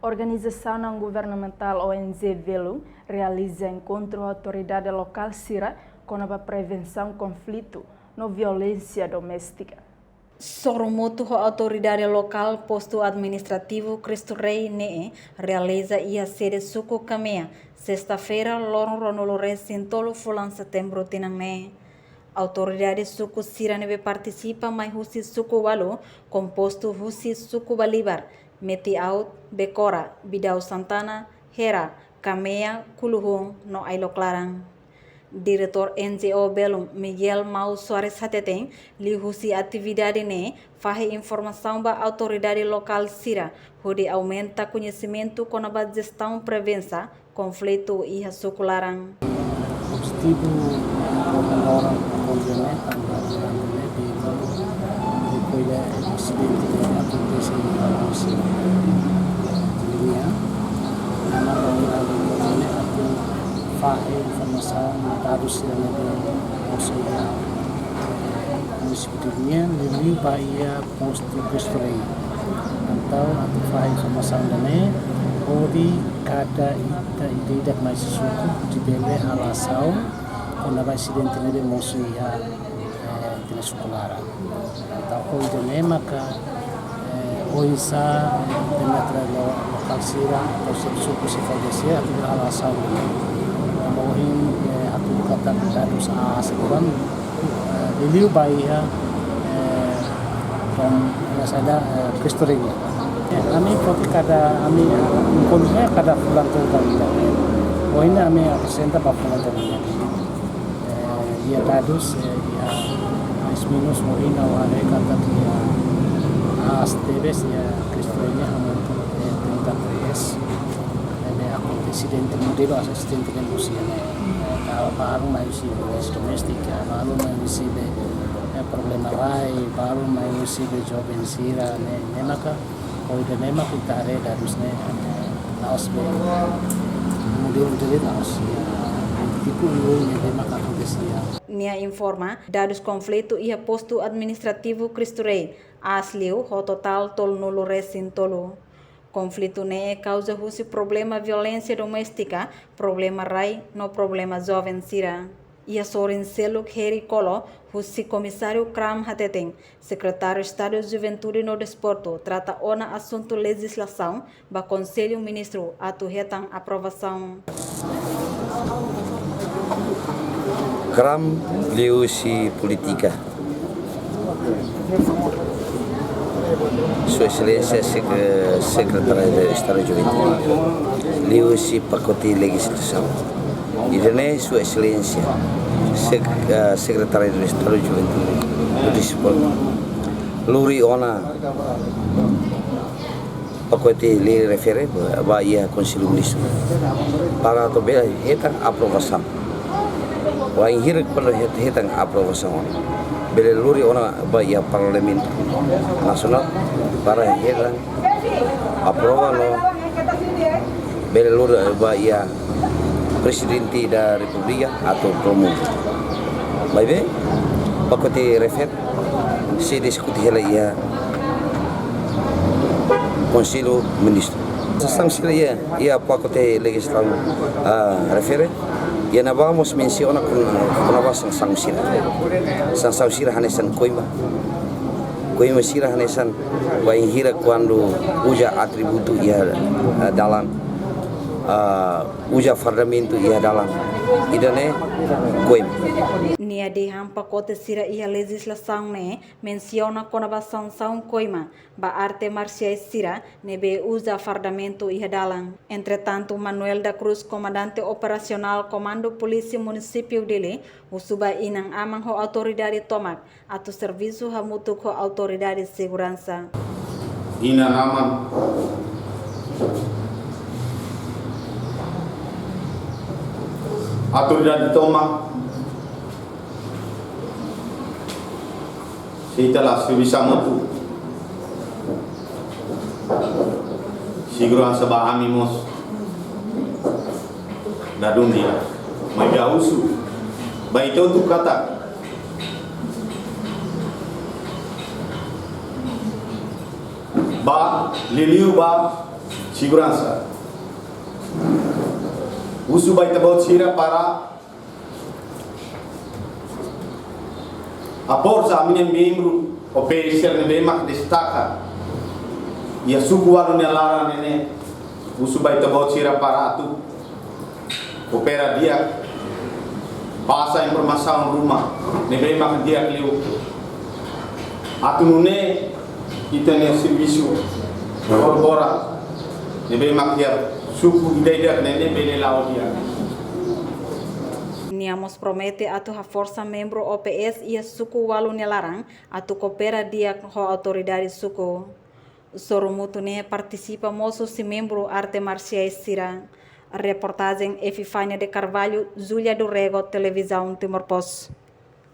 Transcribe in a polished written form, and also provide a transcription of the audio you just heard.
Organização não governamental ONG Velo realiza encontro à autoridade local Sira com a prevenção conflito no violência doméstica. Soromoto a autoridade local posto administrativo Cristo Rei NE realiza a sede suku Kamea sexta-feira lorong Ronolores Sintolo fulan setembro tinang ne. Autoridade suku Sira nebe participa mai husi suku Walu composto husi suku Balibar, Meti Out, Bekora, Bidau Santana, Hera, Kamea, Kuluhung, no Ailo Clarang. Diretor NGO Belum Miguel Mau Soares Hateteng li husi atividade ne fahe informação ba autoridade local Sira onde aumenta conhecimento com a gestão prevenção conflito e suku larang. Objetivo menor obviamente di quella incidente che acontece in Sira linea nama orang atau fahe informação dados yang ada maksudnya municipalnya lebih bahaya posto Cristo Rei atau fahe informação dane ori kada ida mais suku di bele alasau ona vai acidente nele maksudnya di sekolah atau ide maka oisa penetra lokal Sira atau suku sifat atau alasau Mohin atau kata dados sekarang beliau bahaya ada Cristo Rei. Kami kopi kada kami inkonnya kada bulan terkali. Oh ini kami presenta bapak nantinya. Dia dados ya minus mohin awalnya kata dia astebes ya Cristo Rei nya amun tentang res. Acidente modelo assistente che non sia baru mai si domestica baru mai si problema rai baru mai si job in Sira ne maka o de nema kita re darus ne naos be modelo de naos tipo ne maka acontecia Nia informa dados conflito ia posto administrativo Cristo Rei asliu ho total tol nulo resin tolo. Conflito ne causa husi problema violência doméstica, problema rai, no problema jovem Sira. Ia sorin seluk heri kolo, husi comissário Kram Hateteng, secretário Estado de Juventude no Desporto, trata ona assunto legislação, ba Conselho Ministro atu hetang aprovação. Kram liusi politika. Sua Excelência Secretária de Estado de Juventude, liu-se pacote legislação. E também Sua Excelência Secretária de Estado de Juventude do Desporto, luri ona pacote lhe refere bahia Conselho Ministro para também hetang aprovação. Vai hir pada hetang aprovação. Bele luri ona bahia Parlemen Nasional para heran aprova no bele luri bahia Presidente da Repubblica atau promo. Baik, pakote refer si diskuti hela ia Conselho Ministro. Sanksi ia pakote legislativo refere ia na vamos menciona con sanção sira hanesan koima sira hanesan vai hira quando uja atributo ia dalam uja fundamento ia dalam idane koima Nia de hampa kote Sira ia legislação ne menciona con a sanção koima ba arte marciais Sira nebe usa fardamento ia dalang. Entretanto, Manuel da Cruz, comandante operacional Comando Polícia Município dele, usuba inang amang ho autoridade tomak atau serviço hamutuk ho autoridade segurança. Ina nama autoridade tomak setelah sebisa mutu siguro sa amimos dadun dia majausu baito tu kata ba liliu ba segurança. Uso vai tabot sira para a força a minha membro operar ne bemak destaca e a suku walu ne lara nene uso vai tabot sira para atu opera dia passa informação rumah ne bemak dia kliu atu nune kita ne serviço corpora ne bemak dia suku ideia nene bele lao dia. Niamos promete atu a força membro OPS e a suku walu nelarang atu coopera dia ho autoridade suku. Sorumutu ne participa moço si membro arte marciais sira. Reportagem Efifânia de Carvalho, Júlia do Rego, Televisão Timor Post.